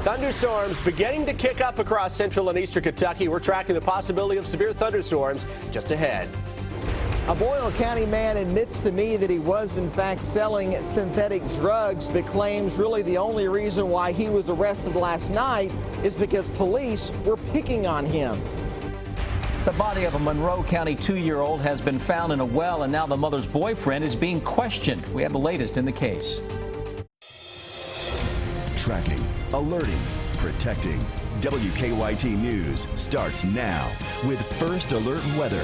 Thunderstorms beginning to kick up across central and eastern Kentucky. We're tracking the possibility of severe thunderstorms just ahead. A Boyle County man admits to me that he was in fact selling synthetic drugs, but claims really the only reason why he was arrested last night is because police were picking on him. The body of a Monroe County 2-year-old has been found in a well, and now the mother's boyfriend is being questioned. We have the latest in the case. Tracking, alerting, protecting. WKYT News starts now with First Alert Weather.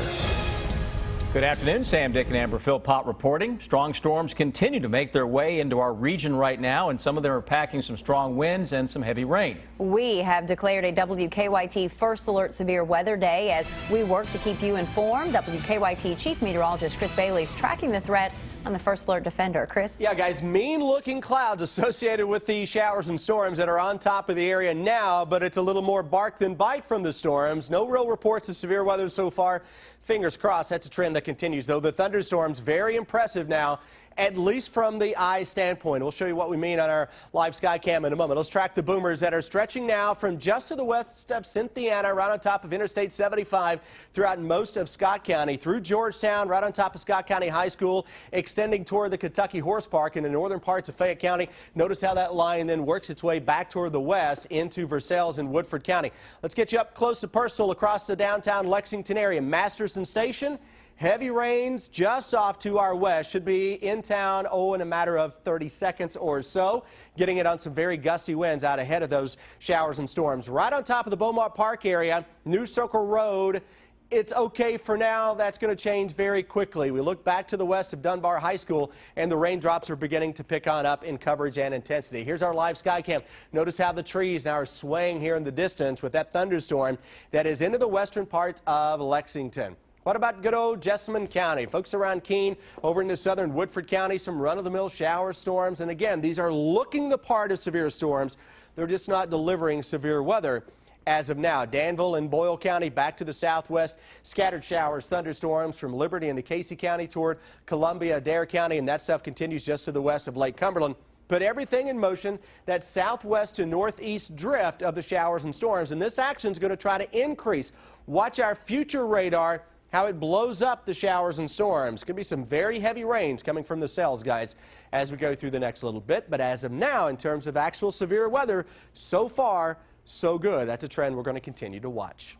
Good afternoon. Sam, Dick, and Amber Philpott reporting. Strong storms continue to make their way into our region right now, and some of them are packing some strong winds and some heavy rain. We have declared a WKYT First Alert Severe Weather Day as we work to keep you informed. WKYT Chief Meteorologist Chris Bailey is tracking the threat on the First Alert Defender. Chris? Yeah, guys, mean-looking clouds associated with the showers and storms that are on top of the area now, but it's a little more bark than bite from the storms. No real reports of severe weather so far. Fingers crossed, that's a trend that continues, though. The thunderstorms, very impressive now, at least from the eye standpoint. We'll show you what we mean on our live sky cam in a moment. Let's track the boomers that are stretching now from just to the west of Cynthiana, right on top of Interstate 75, throughout most of Scott County, through Georgetown, right on top of Scott County High School, extending toward the Kentucky Horse Park in the northern parts of Fayette County. Notice how that line then works its way back toward the west into Versailles and Woodford County. Let's get you up close and personal across the downtown Lexington area. Masterson Station. Heavy rains just off to our west. Should be in town, in a matter of 30 seconds or so. Getting it on some very gusty winds out ahead of those showers and storms. Right on top of the Beaumont Park area, New Circle Road. It's okay for now. That's going to change very quickly. We look back to the west of Dunbar High School, and the raindrops are beginning to pick on up in coverage and intensity. Here's our live sky cam. Notice how the trees now are swaying here in the distance with that thunderstorm that is into the western parts of Lexington. What about good old Jessamine County? Folks around Keene, over into southern Woodford County, some run-of-the-mill shower storms. And again, these are looking the part of severe storms. They're just not delivering severe weather as of now. Danville and Boyle County back to the southwest. Scattered showers, thunderstorms from Liberty into Casey County toward Columbia, Dare County. And that stuff continues just to the west of Lake Cumberland. Put everything in motion, that southwest to northeast drift of the showers and storms. And this action is going to try to increase. Watch our future radar, how it blows up the showers and storms. Could be some very heavy rains coming from the cells, guys, as we go through the next little bit. But as of now, in terms of actual severe weather, so far, so good. That's a trend we're going to continue to watch.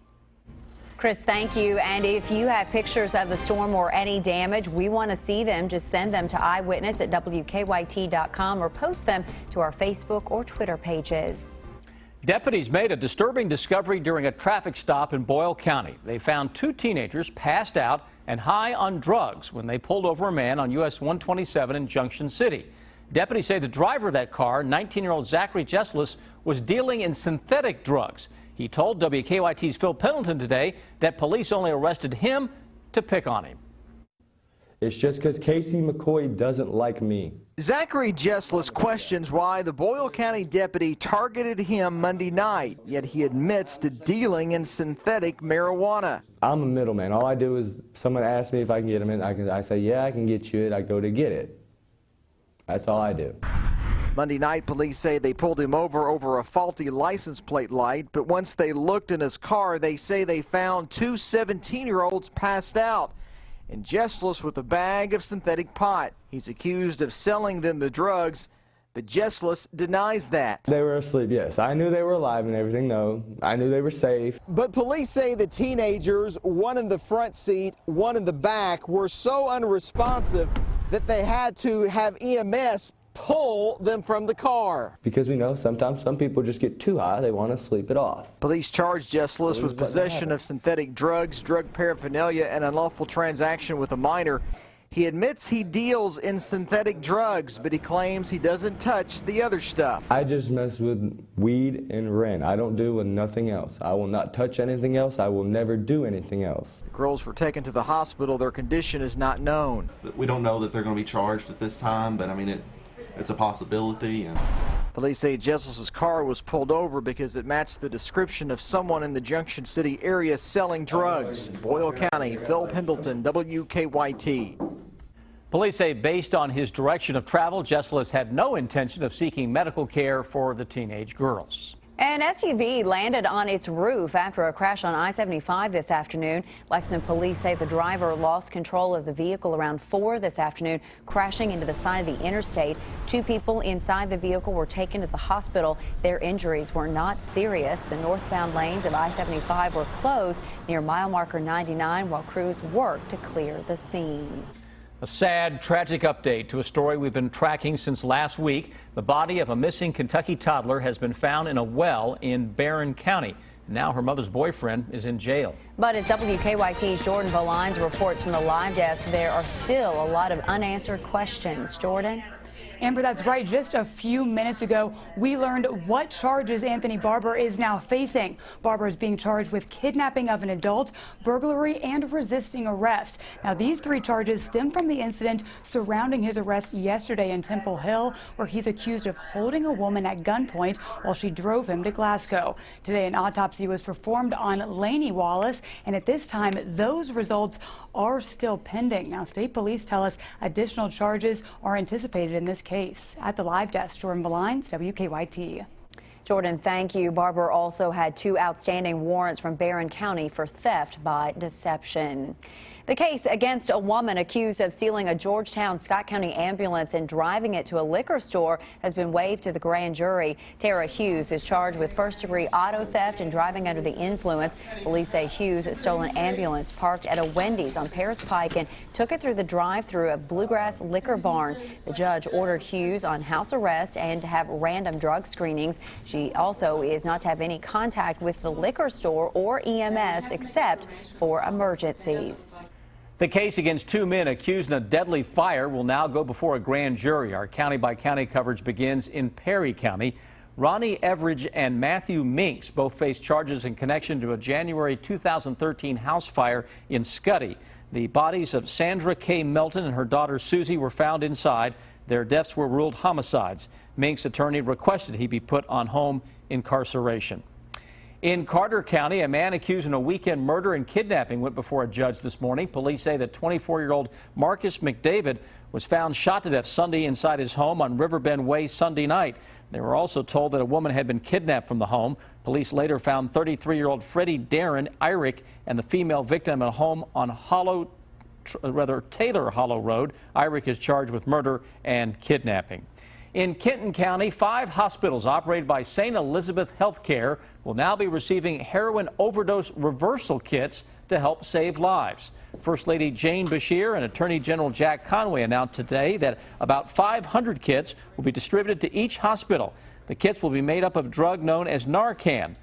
Chris, thank you. And if you have pictures of the storm or any damage, we want to see them. Just send them to eyewitness at WKYT.com or post them to our Facebook or Twitter pages. Deputies made a disturbing discovery during a traffic stop in Boyle County. They found 2 teenagers passed out and high on drugs when they pulled over a man on US 127 in Junction City. Deputies say the driver of that car, 19-year-old Zachary Jessless, was dealing in synthetic drugs. He told WKYT's Phil Pendleton today that police only arrested him to pick on him. It's just because Casey McCoy doesn't like me. Zachary Jessless questions why the Boyle County deputy targeted him Monday night, yet he admits to dealing in synthetic marijuana. I'm a middleman. All I do is someone asks me if I can get him in. I say, yeah, I can get you it. I go to get it. That's all I do. Monday night, police say they pulled him over a faulty license plate light, but once they looked in his car, they say they found 2 17-year-olds passed out and Jessless with a bag of synthetic pot. He's accused of selling them the drugs, but Jessless denies that. They were asleep, yes. I knew they were alive and everything, no. I knew they were safe. But police say the teenagers, one in the front seat, one in the back, were so unresponsive that they had to have EMS pull them from the car. Because we know sometimes some people just get too high, they want to sleep it off. Police charged Jessless with possession of synthetic drugs, drug paraphernalia, and unlawful transaction with a minor. He admits he deals in synthetic drugs, but he claims he doesn't touch the other stuff. I just mess with weed and Ren. I don't do with nothing else. I will not touch anything else. I will never do anything else. The girls were taken to the hospital. Their condition is not known. We don't know that they're going to be charged at this time, but I mean, it's a possibility. And police say Jessless's car was pulled over because it matched the description of someone in the Junction City area selling drugs. Boyle County, Phil Pendleton, WKYT. Police say based on his direction of travel, Jessless had no intention of seeking medical care for the teenage girls. An SUV landed on its roof after a crash on I-75 this afternoon. Lexington police say the driver lost control of the vehicle around 4 this afternoon, crashing into the side of the interstate. 2 people inside the vehicle were taken to the hospital. Their injuries were not serious. The northbound lanes of I-75 were closed near mile marker 99 while crews worked to clear the scene. A sad, tragic update to a story we've been tracking since last week. The body of a missing Kentucky toddler has been found in a well in Barron County. Now her mother's boyfriend is in jail. But as WKYT's Jordan Volines reports from the live desk, there are still a lot of unanswered questions. Jordan? Amber, that's right. Just a few minutes ago, we learned what charges Anthony Barber is now facing. Barber is being charged with kidnapping of an adult, burglary, and resisting arrest. Now, these 3 charges stem from the incident surrounding his arrest yesterday in Temple Hill, where he's accused of holding a woman at gunpoint while she drove him to Glasgow. Today, an autopsy was performed on Laney Wallace, and at this time, those results are still pending. Now, state police tell us additional charges are anticipated in this case. At the live desk, Jordan Volines, WKYT. Jordan, thank you. Barber also had 2 outstanding warrants from Barron County for theft by deception. The case against a woman accused of stealing a Georgetown Scott County ambulance and driving it to a liquor store has been waived to the grand jury. Tara Hughes is charged with first-degree auto theft and driving under the influence. Police say Hughes stole an ambulance parked at a Wendy's on Paris Pike and took it through the drive-through of Bluegrass Liquor Barn. The judge ordered Hughes on house arrest and to have random drug screenings. She also is not to have any contact with the liquor store or EMS except for emergencies. The case against 2 men accused in a deadly fire will now go before a grand jury. Our county-by-county coverage begins in Perry County. Ronnie Everidge and Matthew Minks both face charges in connection to a January 2013 house fire in Scuddy. The bodies of Sandra K. Melton and her daughter Susie were found inside. Their deaths were ruled homicides. Minks' attorney requested he be put on home incarceration. In Carter County, a man accused in a weekend murder and kidnapping went before a judge this morning. Police say that 24-year-old Marcus McDavid was found shot to death Sunday inside his home on Riverbend Way Sunday night. They were also told that a woman had been kidnapped from the home. Police later found 33-year-old Freddie Darren Irick and the female victim at a home on Taylor Hollow Road. Irick is charged with murder and kidnapping. In Kenton County, 5 hospitals operated by St. Elizabeth Healthcare will now be receiving heroin overdose reversal kits to help save lives. First Lady Jane Bashir and Attorney General Jack Conway announced today that about 500 kits will be distributed to each hospital. The kits will be made up of a drug known as Narcan.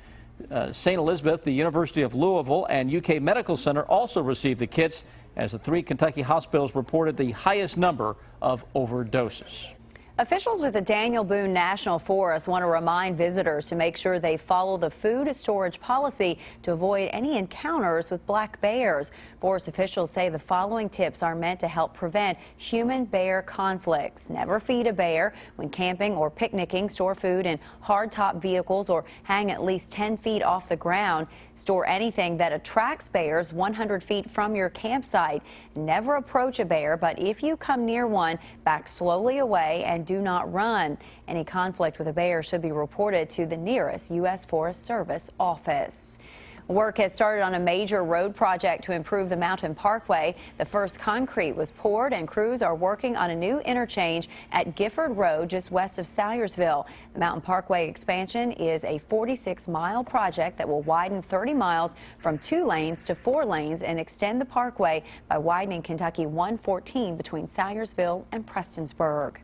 St. Elizabeth, the University of Louisville, and UK Medical Center also received the kits, as the 3 Kentucky hospitals reported the highest number of overdoses. Officials with the Daniel Boone National Forest want to remind visitors to make sure they follow the food storage policy to avoid any encounters with black bears. Forest officials say the following tips are meant to help prevent human-bear conflicts. Never feed a bear when camping or picnicking. Store food in hardtop vehicles or hang at least 10 feet off the ground. Store anything that attracts bears 100 feet from your campsite. Never approach a bear, but if you come near one, back slowly away and do not run. Any conflict with a bear should be reported to the nearest U.S. Forest Service office. Work has started on a major road project to improve the Mountain Parkway. The first concrete was poured and crews are working on a new interchange at Gifford Road just west of Salyersville. The Mountain Parkway expansion is a 46-mile project that will widen 30 miles from 2 lanes to 4 lanes and extend the parkway by widening Kentucky 114 between Salyersville and Prestonsburg.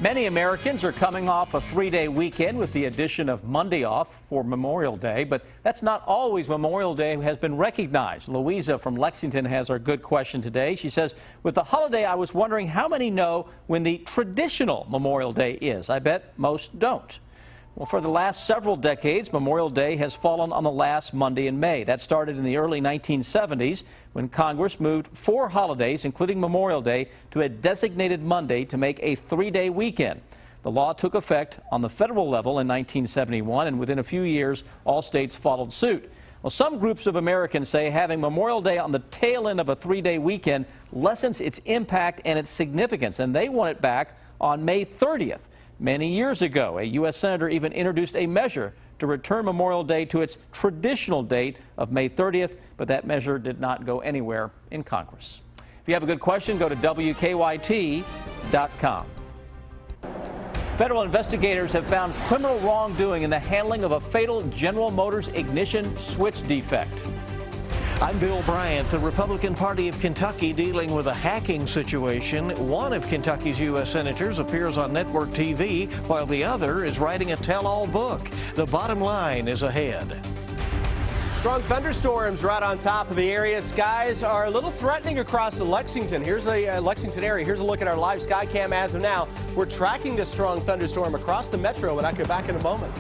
Many Americans are coming off a 3-day weekend with the addition of Monday off for Memorial Day, but that's not always Memorial Day has been recognized. Louisa from Lexington has our good question today. She says, with the holiday, I was wondering how many know when the traditional Memorial Day is. I bet most don't. Well, for the last several decades, Memorial Day has fallen on the last Monday in May. That started in the early 1970s when Congress moved 4 holidays, including Memorial Day, to a designated Monday to make a 3-day weekend. The law took effect on the federal level in 1971, and within a few years, all states followed suit. Well, some groups of Americans say having Memorial Day on the tail end of a 3-day weekend lessens its impact and its significance, and they want it back on May 30th. Many years ago, a U.S. Senator even introduced a measure to return Memorial Day to its traditional date of May 30th, but that measure did not go anywhere in Congress. If you have a good question, go to WKYT.com. Federal investigators have found criminal wrongdoing in the handling of a fatal General Motors ignition switch defect. I'm Bill Bryant. The Republican Party of Kentucky dealing with a hacking situation. One of Kentucky's U.S. senators appears on network TV, while the other is writing a tell-all book. The bottom line is ahead. Strong thunderstorms right on top of the area. Skies are a little threatening across the Lexington. Here's a Lexington area. Here's a look at our live sky cam as of now. We're tracking this strong thunderstorm across the metro, and I could back in a moment.